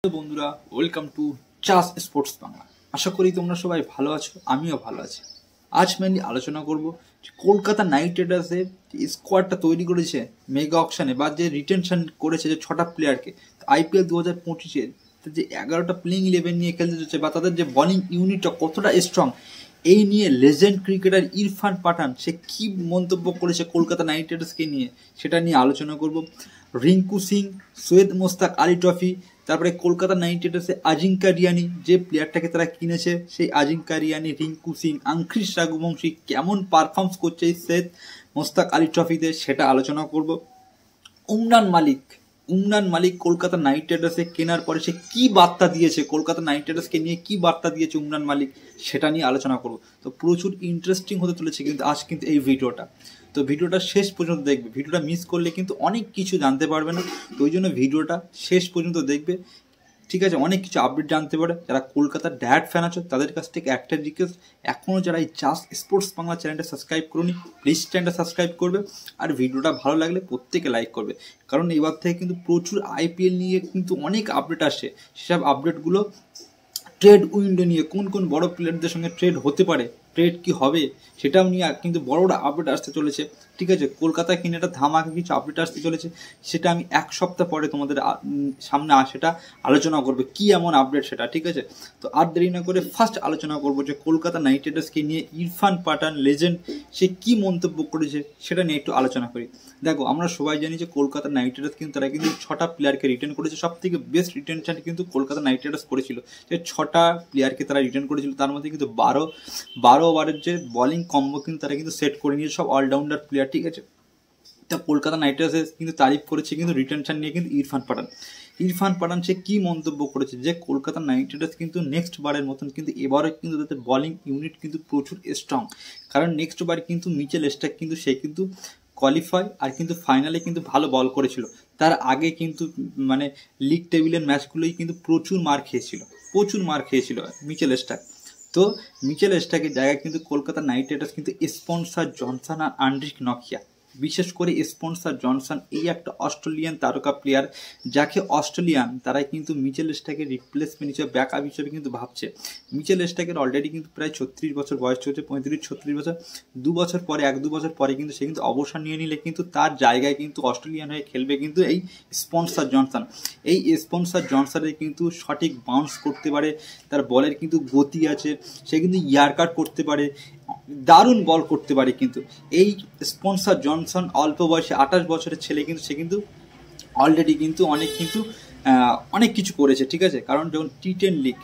বন্ধুরা, welcome to চাস sports Bangla. আশা করি তোমরা সবাই ভালো আছো, আমিও ভালো আছি। আজ মেনলি আলোচনা করব কলকাতা নাইট রাইডার্সের স্কোয়াডটা তৈরি করেছে মেগা অকশনে, বা যে রিটেনশন করেছে যে 6টা প্লেয়ারকে আইপিএল 2025-এর যে 11টা প্লেইং 11 নিয়ে খেলতে যাচ্ছে, বা তাদের যে বোলিং ইউনিটটা কতটা স্ট্রং, এই নিয়ে লেজেন্ড ক্রিকেটার ইরফান পাঠান সে কি মন্তব্য করেছে কলকাতা নাইট রাইডার্সকে নিয়ে, সেটা নিয়ে আলোচনা করব। রিঙ্কু সিং, সৈয়দ মোস্তাক আলী ট্রফি, তারপরে কলকাতা নাইট রাইডার্সে আজিঙ্কা রিয়ানি, যে প্লেয়ারটাকে তারা কিনেছে সেই আজিঙ্কা রিয়ানি, রিঙ্কু সিং, আঙ্ক্রিস রাঘুবংশী কেমন পারফর্মস করছে এই সৈয়দ মোস্তাক আলী ট্রফিতে, সেটা আলোচনা করব। উমরান মালিক কলকাতা নাইট রাইডার্সে কেনার পরে সে কি বার্তা দিয়েছে, কলকাতা নাইট রাইডার্সকে নিয়ে কি বার্তা দিয়েছে উমরান মালিক, সেটা নিয়ে আলোচনা করব। তো প্রচুর ইন্টারেস্টিং হতে চলেছে কিন্তু আজ কিন্তু এই ভিডিওটা। তো ভিডিওটা শেষ পর্যন্ত দেখবে, ভিডিওটা মিস করলে কিন্তু অনেক কিছু জানতে পারবে না। তো ওই জন্য ভিডিওটা শেষ পর্যন্ত দেখবে, ঠিক আছে? অনেক কিছু আপডেট জানতে পারে। যারা কলকাতার ড্যাড ফ্যান আছো তাদের কাছ থেকে একটা রিকোয়েস্ট, এখনও যারা এই চাস স্পোর্টস বাংলা চ্যানেলটা সাবস্ক্রাইব করুনি, প্লিজ চ্যানেলটা সাবস্ক্রাইব করবে। আর ভিডিওটা ভালো লাগলে প্রত্যেকে লাইক করবে, কারণ এবার থেকে কিন্তু প্রচুর আইপিএল নিয়ে কিন্তু অনেক আপডেট আসে। সেসব আপডেটগুলো ট্রেড উইন্ডো নিয়ে কোন কোন বড় প্লেয়ারদের সঙ্গে ট্রেড হতে পারে, ট্রেড কি হবে, সেটাও নিয়ে কিন্তু বড় বড় আপডেট আসতে চলেছে, ঠিক আছে? কলকাতায় কিনে একটা ধামাকা কিছু আপডেট আসতে চলেছে, সেটা আমি এক সপ্তাহ পরে তোমাদের সামনে সেটা আলোচনা করবে কি এমন আপডেট সেটা, ঠিক আছে? তো আর দেরি না করে ফার্স্ট আলোচনা করবো যে কলকাতা নাইট রাইডার্সকে নিয়ে ইরফান পাঠান লেজেন্ড সে কি মন্তব্য করেছে সেটা নিয়ে একটু আলোচনা করি। দেখো, আমরা সবাই জানি যে কলকাতা নাইট রাইডার্স কিন্তু তারা কিন্তু 6টা প্লেয়ারকে রিটার্ন করেছে। সব থেকে বেস্ট রিটার্নটা কিন্তু কলকাতা নাইট রাইডার্স করেছিল, যে 6টা প্লেয়ারকে তারা রিটার্ন করেছিল। তার মধ্যে কিন্তু 12 ওভারের যে বোলিং কম্বো কিন্তু তারা কিন্তু সেট করে নিয়েছে, সব অলরাউন্ডার প্লেয়ার, ঠিক আছে? তা কলকাতা নাইট রাইডার্স কিন্তু তারিফ করেছে কিন্তু রিটেনশন নিয়ে কিন্তু ইরফান পাঠান সে কি মন্তব্য করেছে, যে কলকাতা নাইট রাইডার্স কিন্তু নেক্সট বারের মতন কিন্তু এবারও কিন্তু তাদের বোলিং ইউনিট কিন্তু প্রচুর স্ট্রং। কারণ নেক্সট বার কিন্তু মিচেল স্টার্ক কিন্তু সে কিন্তু কোয়ালিফাই আর কিন্তু ফাইনালে কিন্তু ভালো বল করেছিল। তার আগে কিন্তু মানে লিগ টেবিলের ম্যাচগুলোই কিন্তু প্রচুর মার খেয়েছিল মিচেল স্টার্ক। তো মিচেল স্টার্কের জায়গায় কিন্তু কলকাতা নাইট রাইডার্স কিন্তু স্পন্সর জনসন আর আন্ড্রিক নকিয়া, বিশেষ করে স্পন্সর জনসন এই একটা অস্ট্রেলিয়ান তারকা প্লেয়ার, যাকে অস্ট্রেলিয়ান তারাই কিন্তু মিচেল স্টার্কের রিপ্লেসমেন্ট হিসেবে ব্যাকআপ হিসেবে কিন্তু ভাবছে। মিচেল স্টার্কের অলরেডি কিন্তু প্রায় 36 বছর বয়স চলছে, 35-36 বছর। 2 বছর পরে 1-2 বছর পরে কিন্তু সে কিন্তু অবসর নিয়ে নিলে কিন্তু তার জায়গায় কিন্তু অস্ট্রেলিয়ান হয়ে খেলবে কিন্তু এই স্পন্সর জনসন। এই স্পন্সর জনসনের কিন্তু সঠিক বাউন্স করতে পারে, তার বলের কিন্তু গতি আছে, সে কিন্তু ইয়ারকাট করতে পারে, দারুণ বল করতে পারে। কিন্তু এই স্পন্সর জনসন অল্প বয়সে 28 বছরের ছেলে, কিন্তু সে কিন্তু অলরেডি কিন্তু অনেক কিছু করেছে, ঠিক আছে? কারণ যখন T10 লিগ,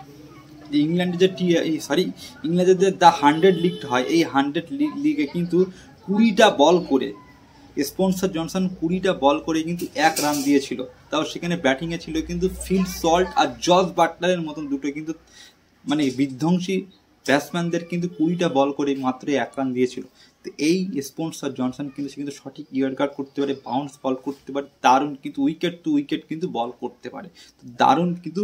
ইংল্যান্ডের যে ইংল্যান্ডের যে দ্য 100 লিগ হয়, এই 100 লিগে কিন্তু 20টা বল করে স্পন্সর জনসন 20টা বল করে কিন্তু 1 রান দিয়েছিল। তাও সেখানে ব্যাটিংয়ে ছিল কিন্তু ফিল সল্ট আর জস বাটলারের মতন দুটো কিন্তু মানে বিধ্বংসী ব্যাটসম্যানদের কিন্তু 20টা বল করে মাত্র 1 রান দিয়েছিল। তো এই স্পন্সর জনসন কিন্তু সে কিন্তু সঠিক ইয়ারকাট করতে পারে, বাউন্স বল করতে পারে, দারুণ কিন্তু উইকেট টু উইকেট কিন্তু বল করতে পারে। তো দারুণ কিন্তু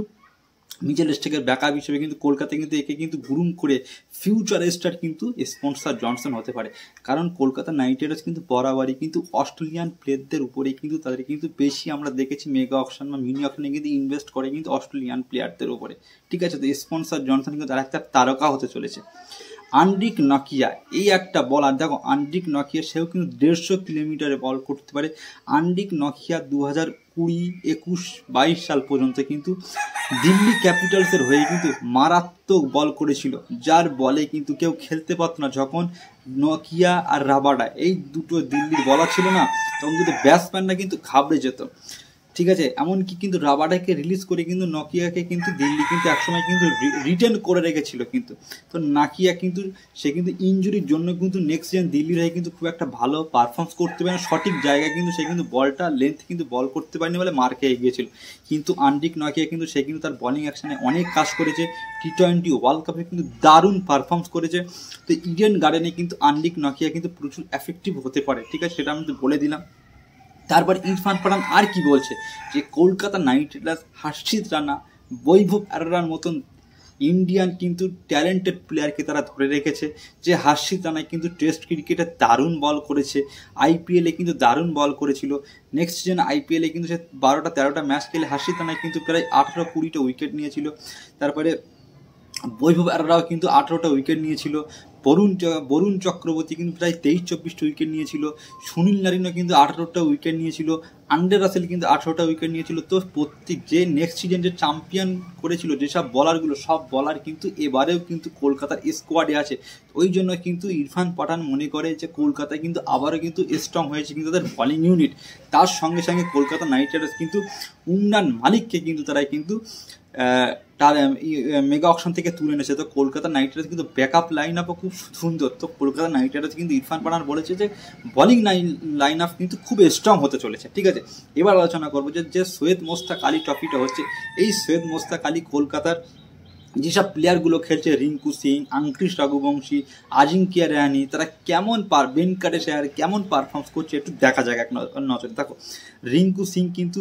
মিচেল স্টার্কের ব্যাকআপ হিসেবে কিন্তু কলকাতা কিন্তু একে কিন্তু গ্রুম করে ফিউচার স্টার কিন্তু স্পন্সর জনসন হতে পারে। কারণ কলকাতা নাইট রাইডার্স কিন্তু বরাবরই কিন্তু অস্ট্রেলিয়ান প্লেয়ারদের উপরে কিন্তু তাদের কিন্তু বেশি আমরা দেখেছি মেগা অকশন বা মিনি অকশনে কিন্তু ইনভেস্ট করে কিন্তু অস্ট্রেলিয়ান প্লেয়ারদের উপরে, ঠিক আছে? তো স্পন্সর জনসন কিন্তু তার একটা তারকা হতে চলেছে। আন্ড্রিক নকিয়া এই একটা বলার, দেখো আন্ড্রিক নকিয়া সেও কিন্তু 150 কিলোমিটারে বল করতে পারে। আন্ড্রিক নকিয়া 2020, 21, 22 সাল পর্যন্ত কিন্তু দিল্লি ক্যাপিটালসের হয়ে কিন্তু মারাত্মক বল করেছিল, যার বলে কিন্তু কেউ খেলতে পারত না। যখন নকিয়া আর রাবাডা এই দুটো দিল্লির বলা ছিল না, তখন কিন্তু ব্যাটসম্যানরা কিন্তু ঘাবড়ে যেত, ঠিক আছে? এমনকি কিন্তু রাবাডাকে রিলিজ করে কিন্তু নকিয়াকে কিন্তু দিল্লি কিন্তু একসময় কিন্তু রিটেন করে রেখেছিল কিন্তু। তো নকিয়া কিন্তু সে কিন্তু ইনজুরির জন্য কিন্তু নেক্সট জেন দিল্লির হয়ে কিন্তু খুব একটা ভালো পারফর্মস করতে পারে না, সঠিক জায়গায় কিন্তু সে কিন্তু বলটা লেন্থ কিন্তু বল করতে পারেনি বলে মার খেয়ে গিয়েছিল। কিন্তু আন্ড্রিক নকিয়া কিন্তু সে কিন্তু তার বোলিং অ্যাকশনে অনেক কাজ করেছে, T20 ওয়ার্ল্ড কাপে কিন্তু দারুণ পারফর্মস করেছে। তো ইডেন গার্ডেনে কিন্তু আন্ড্রিক নকিয়া কিন্তু প্রচুর এফেক্টিভ হতে পারে, ঠিক আছে? সেটা আমি বলে দিলাম। তারপর ইরফান পাঠান আর কি বলছে, যে কলকাতা নাইট রাইডার্স হার্ষিত রানা, বৈভব আরোরার মতন ইন্ডিয়ান কিন্তু ট্যালেন্টেড প্লেয়ারকে তারা ধরে রেখেছে, যে হার্ষিত রানায় কিন্তু টেস্ট ক্রিকেটে দারুণ বল করেছে, আইপিএলে কিন্তু দারুণ বল করেছিল। নেক্সট সিজন আইপিএলে কিন্তু সে 12-13টা ম্যাচ খেলে হার্ষিত রানায় কিন্তু প্রায় 18-20টা উইকেট নিয়েছিল। তারপরে বৈভব আরোরাও কিন্তু 18টা উইকেট নিয়েছিল। বরুণ চক্রবর্তী কিন্তু প্রায় 23-24টা উইকেট নিয়েছিল। সুনীল নারিনও কিন্তু 18টা উইকেট নিয়েছিল। আন্ডে রাসেল কিন্তু 18টা উইকেট নিয়েছিল। তো প্রত্যেক যে নেক্সট সিজন যে চ্যাম্পিয়ন করেছিল যেসব বলারগুলো, সব বলার কিন্তু এবারেও কিন্তু কলকাতার স্কোয়াডে আছে। ওই জন্য কিন্তু ইরফান পাঠান মনে করে যে কলকাতায় কিন্তু আবারও কিন্তু স্ট্রং হয়েছে কিন্তু তাদের বোলিং ইউনিট। তার সঙ্গে সঙ্গে কলকাতা নাইট রাইডার্স কিন্তু উমরান মালিককে কিন্তু তারা কিন্তু তার মেগা অকশন থেকে তুলে এনেছে। তো কলকাতা নাইট রাইডার্স কিন্তু ব্যাকআপ লাইন আপও খুব সুন্দর। তো কলকাতা নাইট রাইডার্স কিন্তু ইরফান পাঠান বলেছে যে বোলিং লাইন আপ কিন্তু খুব স্ট্রং হতে চলেছে। ঠিক আছে, এবার আলোচনা করবো যে সৈয়দ মোস্তাক আলী ট্রফিটা হচ্ছে, এই সৈয়দ মোস্তাক আলী কলকাতার যেসব প্লেয়ারগুলো খেলছে, রিঙ্কু সিং, আঙ্কিশ রঘুবংশী, আজিঙ্কিয়া রাহানে, তারা কেমন ভেঙ্কটেশ আয়ার কেমন পারফর্মস করছে একটু দেখা যাক এক নজরে। দেখো, রিঙ্কু সিং কিন্তু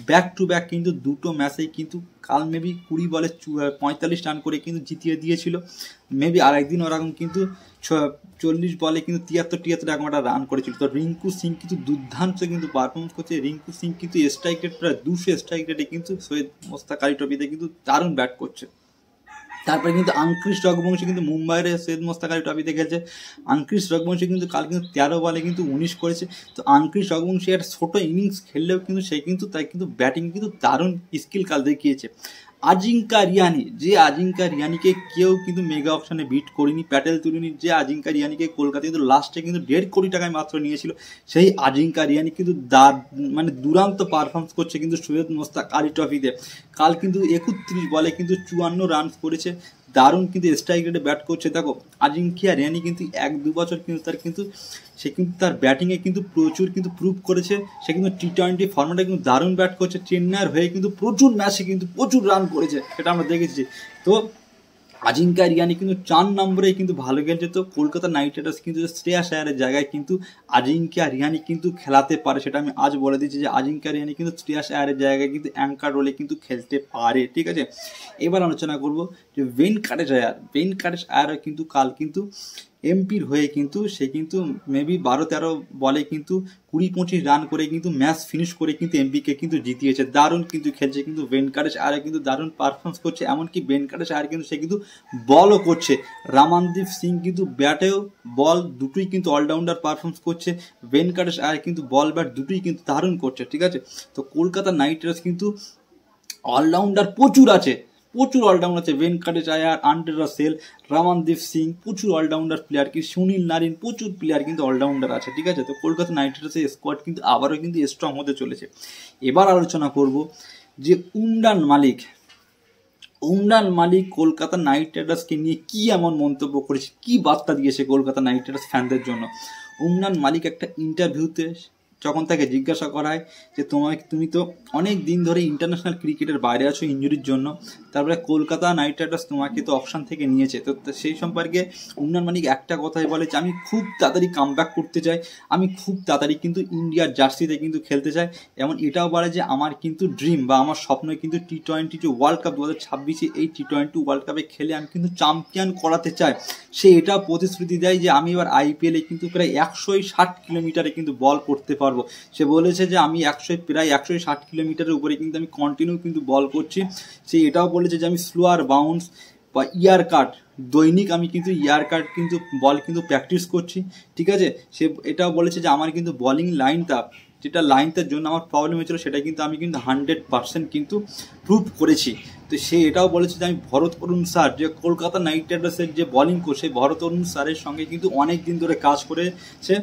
ব্যাক টু ব্যাক কিন্তু দুটো ম্যাচেই কিন্তু কাল মেবি 20 বলে 45 রান করে কিন্তু জিতিয়ে দিয়েছিল। মেবি আরেকদিন ওরকম কিন্তু 40 বলে কিন্তু 73 এরকম একটা রান করেছিল। তো রিঙ্কু সিং কিন্তু দুর্দান্ত কিন্তু পারফরমেন্স করছে। রিঙ্কু সিং কিন্তু স্ট্রাইক রেট প্রায় 200 স্ট্রাইক রেটে কিন্তু সৈয়দ মোস্তাক আলী ট্রফিতে কিন্তু দারুণ ব্যাট করছে। তারপরে কিন্তু আঙ্কিশ রঘুবংশী কিন্তু মুম্বাইয়ের সৈয়দ মোস্তাক আলী ট্রফিতে খেলছে। আঙ্কিশ রঘুবংশী কিন্তু কাল কিন্তু 13 বলে কিন্তু 19 করেছে। তো আঙ্কিশ রঘুবংশী একটা ছোট ইনিংস খেললেও কিন্তু সে কিন্তু তাই কিন্তু ব্যাটিং কিন্তু দারুণ স্কিল কাল দেখিয়েছে। আজিঙ্কা রিয়ানিকে কেউ কিন্তু মেগা অপশনে বিট করেনি, প্যাটেল তুলিনি। যে আজিঙ্কা রিয়ানিকে কলকাতা কিন্তু লাস্টে কিন্তু 1.5 কোটি টাকায় মাত্র নিয়েছিল, সেই আজিঙ্কা রিয়ানি কিন্তু মানে দুরান্ত পারফরমেন্স করছে কিন্তু সৈয়দ মোস্তাক আলী ট্রফিতে। কাল কিন্তু 31 বলে কিন্তু 54 রান করেছে, দারুণ কিন্তু স্ট্রাইক রেটে ব্যাট করছে। দেখো, আজিঙ্কিয়া রিয়ানি কিন্তু 1-2 বছর কিন্তু সে কিন্তু তার ব্যাটিংয়ে কিন্তু প্রচুর কিন্তু প্রুভ করেছে। সে কিন্তু টি-20 ফর্মেটে কিন্তু দারুণ ব্যাট করছে। চেন্নাইয়ের হয়ে কিন্তু প্রচুর ম্যাচে কিন্তু প্রচুর রান করেছে, সেটা আমরা দেখেছি। তো আজিঙ্কা রিয়ানি কিন্তু 4 নম্বরে কিন্তু ভালো খেলছে। তো কলকাতা নাইট রাইডার্স কিন্তু শ্রেয়াস আয়ারের জায়গায় কিন্তু আজিঙ্কা রিয়ানি কিন্তু খেলাতে পারে, সেটা আমি আজ বলে দিচ্ছি যে আজিঙ্কা রিয়ানি কিন্তু শ্রেয়াস আয়ারের জায়গায় কিন্তু অ্যাঙ্কার রোলে কিন্তু খেলতে পারে। ঠিক আছে, এবার আলোচনা করবো যে ভেঙ্কটেশ আয়ার কিন্তু কাল কিন্তু এমপির হয়ে কিন্তু সে কিন্তু মেবি 12-13 বলে কিন্তু 20-25 রান করে কিন্তু ম্যাচ ফিনিশ করে কিন্তু এমপিকে কিন্তু জিতিয়েছে। দারুণ কিন্তু খেলছে কিন্তু ভেঙ্কটেশ আয়ার কিন্তু দারুণ পারফরমেন্স করছে। এমনকি ভেঙ্কটেশ আয়ার কিন্তু সে কিন্তু বলও করছে। রামানদীপ সিং কিন্তু ব্যাটেও বল দুটোই কিন্তু অলরাউন্ডার পারফরমেন্স করছে। ভেঙ্কটেশ আয়ার কিন্তু বল ব্যাট দুটোই কিন্তু দারুণ করছে। ঠিক আছে, তো কলকাতা নাইট রাইডার্স কিন্তু অলরাউন্ডার প্রচুর আছে, অলরাউন্ডার আছে। ভেঙ্কটেশ আয়ার, আন্ডে রাসেল, রামানদীপ সিং, প্রচুর অলরাউন্ডার প্লেয়ার কি সুনীল নারিন, প্রচুর প্লেয়ার কিন্তু অলরাউন্ডার আছে। ঠিক আছে, তো কলকাতা নাইট রাইডার্সের স্কোয়াড কিন্তু আবারও কিন্তু স্ট্রং হতে চলেছে। এবার আলোচনা করব যে উমরান মালিক কলকাতা নাইট রাইডার্সকে নিয়ে কি এমন মন্তব্য করেছে, কি বার্তা দিয়েছে কলকাতা নাইট রাইডার্স ফ্যানদের জন্য। উমরান মালিক একটা ইন্টারভিউতে যখন তাকে জিজ্ঞাসা করা হয় যে তুমি তো অনেক দিন ধরে ইন্টারন্যাশনাল ক্রিকেটের বাইরে আছো ইনজুরির জন্য, তারপরে কলকাতা নাইট রাইডার্স তোমাকে তো অপশন থেকে নিয়েছে, তো সেই সম্পর্কে উমরান মালিক একটা কথাই বলে যে আমি খুব তাড়াতাড়ি কামব্যাক করতে চাই, আমি খুব তাড়াতাড়ি কিন্তু ইন্ডিয়ার জার্সিতে কিন্তু খেলতে চাই। এমন এটাও বলে যে আমার কিন্তু ড্রিম বা আমার স্বপ্ন কিন্তু টি-20 ওয়ার্ল্ড কাপ 2026 এই টি-20 ওয়ার্ল্ড কাপে খেলে আমি কিন্তু চ্যাম্পিয়ন করাতে চাই। সে এটাও প্রতিশ্রুতি দেয় যে আমি এবার আইপিএলে কিন্তু প্রায় 160 কিলোমিটারে কিন্তু বল করতে পারবো। সে বলেছে যে আমি প্রায় 160 কিলোমিটারের উপরে কিন্তু আমি কন্টিনিউ কিন্তু বল করছি। সে এটাও বলেছে যে আমি স্লোয়ার বাউন্স বা ইয়ার কাট দৈনিক আমি কিন্তু ইয়ার কাট কিন্তু বল কিন্তু প্র্যাকটিস করছি। ঠিক আছে, সে এটাও বলেছে যে আমার কিন্তু বোলিং লাইনটা যেটা লাইনটার জন্য আমার প্রবলেম হয়েছিল সেটা কিন্তু আমি কিন্তু 100% কিন্তু প্রুভ করেছি। তো সে এটাও বলেছে যে আমি ভরত অরুণ স্যার যে কলকাতা নাইট রাইডার্সের যে বোলিং কোচ সেই ভরত অরুণ স্যারের সঙ্গে কিন্তু অনেক দিন ধরে কাজ করেছে।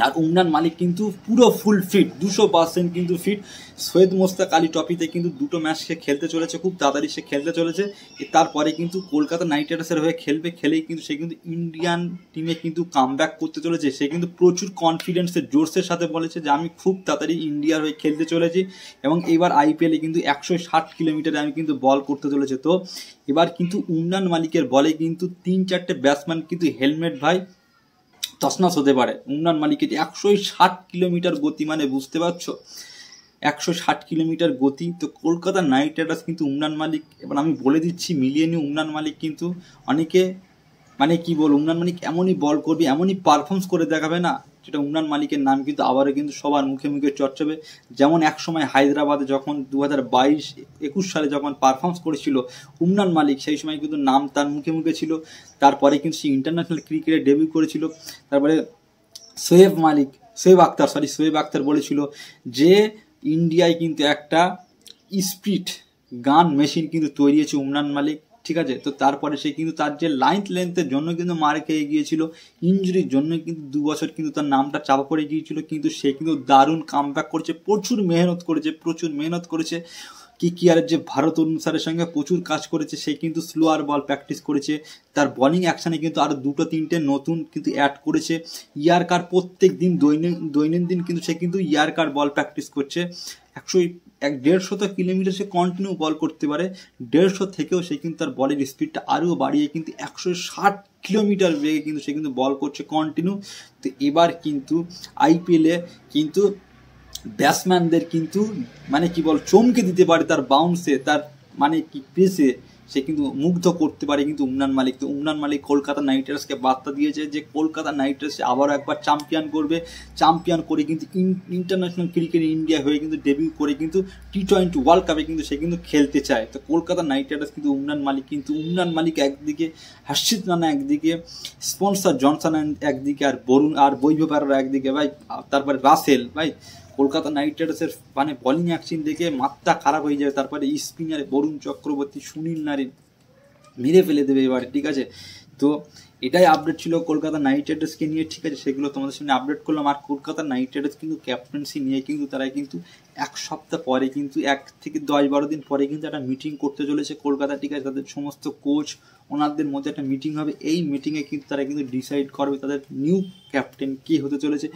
আর উমরান মালিক কিন্তু পুরো ফুল ফিট, 200% কিন্তু ফিট। সৈয়দ মোস্তাক আলী ট্রফিতে কিন্তু দুটো ম্যাচ সে খেলতে চলেছে, খুব তাড়াতাড়ি সে খেলতে চলেছে। তারপরে কিন্তু কলকাতা নাইট রাইডার্সের হয়ে খেলেই কিন্তু সে কিন্তু ইন্ডিয়ান টিমে কিন্তু কামব্যাক করতে চলেছে। সে কিন্তু প্রচুর কনফিডেন্সের জোরসের সাথে বলেছে যে আমি খুব তাড়াতাড়ি ইন্ডিয়ার হয়ে খেলতে চলেছি এবং এবার আইপিএলে কিন্তু 160 কিলোমিটারে আমি কিন্তু বল করতে চলেছে। তো এবার কিন্তু উমরান মালিকের বলে কিন্তু 3-4টে ব্যাটসম্যান কিন্তু হেলমেট ভাই তছনছ হতে পারে। উমরান মালিকের 160 কিলোমিটার গতি মানে বুঝতে পারছো। 160 কিলোমিটার গতি। তো কলকাতা নাইট রাইডার্স কিন্তু উমরান মালিক, এবার আমি বলে দিচ্ছি মিলিয়ে নিয়ে, উমরান মালিক কিন্তু অনেকে মানে কি বল, উমরান মালিক এমনই বল করবে, এমনই পারফর্মস করে দেখাবে না, যেটা উমরান মালিকের নাম কিন্তু আবারও কিন্তু সবার মুখে মুখে চর্চাবে। যেমন এক সময় হায়দ্রাবাদে যখন 2022-21 সালে যখন পারফর্মস করেছিল উমরান মালিক, সেই সময় কিন্তু নাম তার মুখে মুখে ছিল। তারপরে কিন্তু সে ইন্টারন্যাশনাল ক্রিকেটে ডেবিউ করেছিল। তারপরে শোয়েব আক্তার বলেছিল যে ইন্ডিয়ায় কিন্তু একটা স্পিড গান মেশিন কিন্তু তৈরি হয়েছে উমরান মালিক, ঠিক আছে। তো তারপরে সে কিন্তু তার যে লেন্থের জন্য কিন্তু মার খেয়ে গিয়েছিল, ইঞ্জুরির জন্য কিন্তু 2 বছর কিন্তু তার নামটা চাপা পড়ে গিয়েছিল, কিন্তু সে কিন্তু দারুণ কামব্যাক করেছে, প্রচুর মেহনত করেছে। কেকেআরের যে ভারত অনুসারের সঙ্গে প্রচুর কাজ করেছে, সে কিন্তু স্লোয়ার বল প্র্যাকটিস করেছে, তার বোলিং অ্যাকশানে কিন্তু আরও 2-3টে নতুন কিন্তু অ্যাড করেছে। ইয়ার্কার প্রত্যেক দিন দৈনন্দিন কিন্তু সে কিন্তু ইয়ার্কার বল প্র্যাকটিস করছে। 150 কিলোমিটার সে কন্টিনিউ বল করতে পারে, 150 থেকেও সে কিন্তু তার বলের স্পিডটা আরও বাড়িয়ে কিন্তু 160 কিলোমিটার বেগে কিন্তু সে কিন্তু বল করছে কন্টিনিউ। তো এবার কিন্তু আইপিএলে কিন্তু ব্যাটসম্যানদের কিন্তু মানে কি বল চমকে দিতে পারে তার বাউন্সে, তার মানে কি পেসে সে কিন্তু মুগ্ধ করতে পারে কিন্তু উমরান মালিক। তো উমরান মালিক কলকাতা নাইট রাইডার্সকে বার্তা দিয়েছে যে কলকাতা নাইট রাইডার্স আবারও একবার চ্যাম্পিয়ন করে কিন্তু ইন্টারন্যাশনাল ক্রিকেট ইন্ডিয়া হয়ে কিন্তু ডেবিউ করে কিন্তু T20 ওয়ার্ল্ড কাপে কিন্তু সে কিন্তু খেলতে চায়। তো কলকাতা নাইট রাইডার্স কিন্তু উমরান মালিক একদিকে, হর্ষিত রানা একদিকে, স্পন্সর জনসন একদিকে, আর বরুণ আর বৈভব আরোরা একদিকে ভাই, তারপরে রাসেল ভাই। কলকাতা নাইট রাইডার্সের মানে বোলিং অ্যাকশন দেখে মাথা খারাপ হয়ে যাবে। তারপরে স্পিনারে বরুণ চক্রবর্তী, সুনীল নারিন মেরে ফেলে দেবে এবারে, ঠিক আছে। তো এটাই আপডেট ছিল কলকাতা নাইট রাইডার্সকে নিয়ে, ঠিক আছে। সেগুলো তোমাদের সামনে আপডেট করলাম। আর কলকাতা নাইট রাইডার্স কিন্তু ক্যাপ্টেন্সি নিয়ে কিন্তু তারা কিন্তু 1 সপ্তাহ পরে কিন্তু 1 থেকে 10-12 দিন পরে কিন্তু একটা মিটিং করতে চলেছে কলকাতা, ঠিক আছে। তাদের সমস্ত কোচ ওনাদের মধ্যে একটা মিটিং হবে। এই মিটিংয়ে কিন্তু তারা কিন্তু ডিসাইড করবে তাদের নিউ ক্যাপ্টেন কে হতে চলেছে।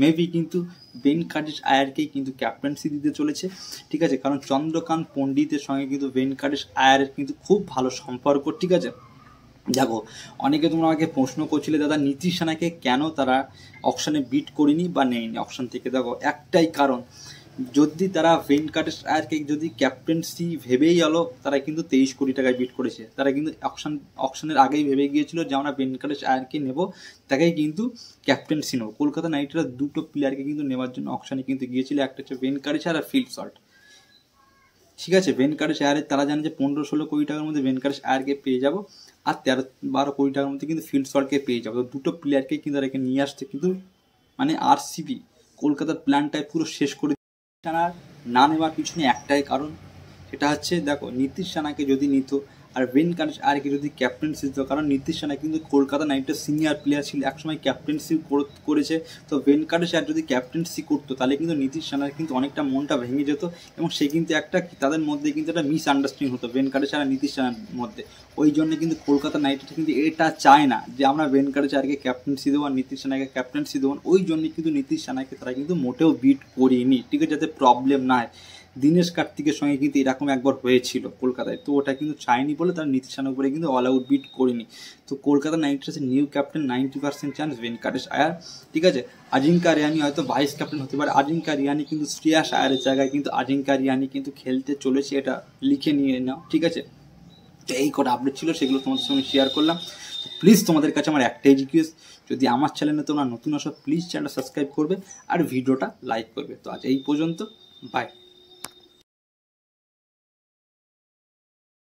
মেবি কিন্তু ভেঙ্কটেশ আয়ারকেই কিন্তু ক্যাপ্টেন্সি দিতে চলেছে, ঠিক আছে। কারণ চন্দ্রকান্ত পণ্ডিতের সঙ্গে কিন্তু ভেঙ্কটেশ আয়ারের কিন্তু খুব ভালো সম্পর্ক, ঠিক আছে। দেখো, অনেকে তোমরা আমাকে প্রশ্ন করছিলে দাদা নীতিশ রানাকে কেন তারা অকশনে বিট করেনি বা নেয়নি অকশন থেকে। দেখো, একটাই কারণ, যদি তারা ভেঙ্কটেশ আয়ারকে যদি ক্যাপ্টেন্সি ভেবেই এলো, তারা কিন্তু 23 কোটি টাকায় বিট করেছে। তারা কিন্তু অকশনের আগেই ভেবে গিয়েছিল যে আমরা ভেঙ্কটেশ আয়ারকে নেব, তাকেই কিন্তু ক্যাপ্টেন্সি নেব। কলকাতা নাইট রাইডার্স 2টো প্লেয়ারকে কিন্তু নেওয়ার জন্য অকশনে কিন্তু গিয়েছিল, একটা হচ্ছে ভেঙ্কটেশ আয়ার আর ফিল শর্ট, ঠিক আছে। ভেঙ্কটেশ আয়ারের তারা জানে যে 15-16 কোটি টাকার মধ্যে ভেঙ্কটেশ আয়ারকে পেয়ে যাবো, আর 13-12 কোটি টাকার মধ্যে কিন্তু ফিল্ড শটকে পেয়ে যাবো। তো 2টো প্লেয়ারকে কিন্তু তারা নিয়ে আসতে কিন্তু মানে আরসিবি কলকাতার প্ল্যানটাই পুরো শেষ করে রানার না নেওয়ার পিছনে একটাই কারণ, সেটা হচ্ছে দেখো নীতিশ রানাকে যদি নিত আর ভেঙ্কটেশ আয়ারকে যদি ক্যাপ্টেন্সি দিত, কারণ নীতিশ রানা কিন্তু Kolkata night Riders senior player ছিল, একসময় ক্যাপ্টেন্সি করেছে। তো ভেঙ্কটেশ আয়ার যদি ক্যাপ্টেন্সি করতো তাহলে কিন্তু নীতিশ রানার কিন্তু অনেকটা মনটা ভেঙে যেত, এবং সে কিন্তু একটা তাদের মধ্যে কিন্তু একটা মিসআন্ডারস্ট্যান্ডিং হতো ভেঙ্কটেশ আয়ার আর নীতিশ রানার মধ্যে। ওই জন্য কিন্তু কলকাতা নাইট রাইডার্স কিন্তু এটা চায় না যে আমরা ভেঙ্কটেশ আয়ারকে ক্যাপ্টেন্সি দেবো আর নীতিশ রানাকে ক্যাপ্টেন্সি দেবো। ওই জন্য কিন্তু নীতিশ রানাকে তারা কিন্তু মোটেও বিট করিনি, ঠিক আছে, যাতে প্রবলেম না হয়। দীনেশ কার্তিকের সঙ্গে কিন্তু এরকম একবার হয়েছিল কলকাতায়, তো ওটা কিন্তু চায়নি বলে তারা নীতিশ রানার উপরে কিন্তু অল আউট বিট করেনি। তো কলকাতা নাইট রাইডার্সের new captain 90% chance Venkatesh Iyer, ঠিক আছে। আজিঙ্কা রিয়ানি হয়তো ভাইস ক্যাপ্টেন হতে পারে। আজিঙ্কা রিয়ানি কিন্তু শ্রেয়াস আয়ারের জায়গায় কিন্তু আজিঙ্কা রিয়ানি কিন্তু খেলতে চলেছে, এটা লিখে নিয়ে নাও, ঠিক আছে। তো এই কটা আপডেট ছিল, সেগুলো তোমাদের সঙ্গে শেয়ার করলাম। তো প্লিজ তোমাদের কাছে আমার একটাই রিকোয়েস্ট, যদি আমার চ্যানেলে তোমরা নতুন আসো প্লিজ চ্যানেলটা সাবস্ক্রাইব করবে আর ভিডিওটা লাইক করবে। তো আজ এই পর্যন্ত, বাই।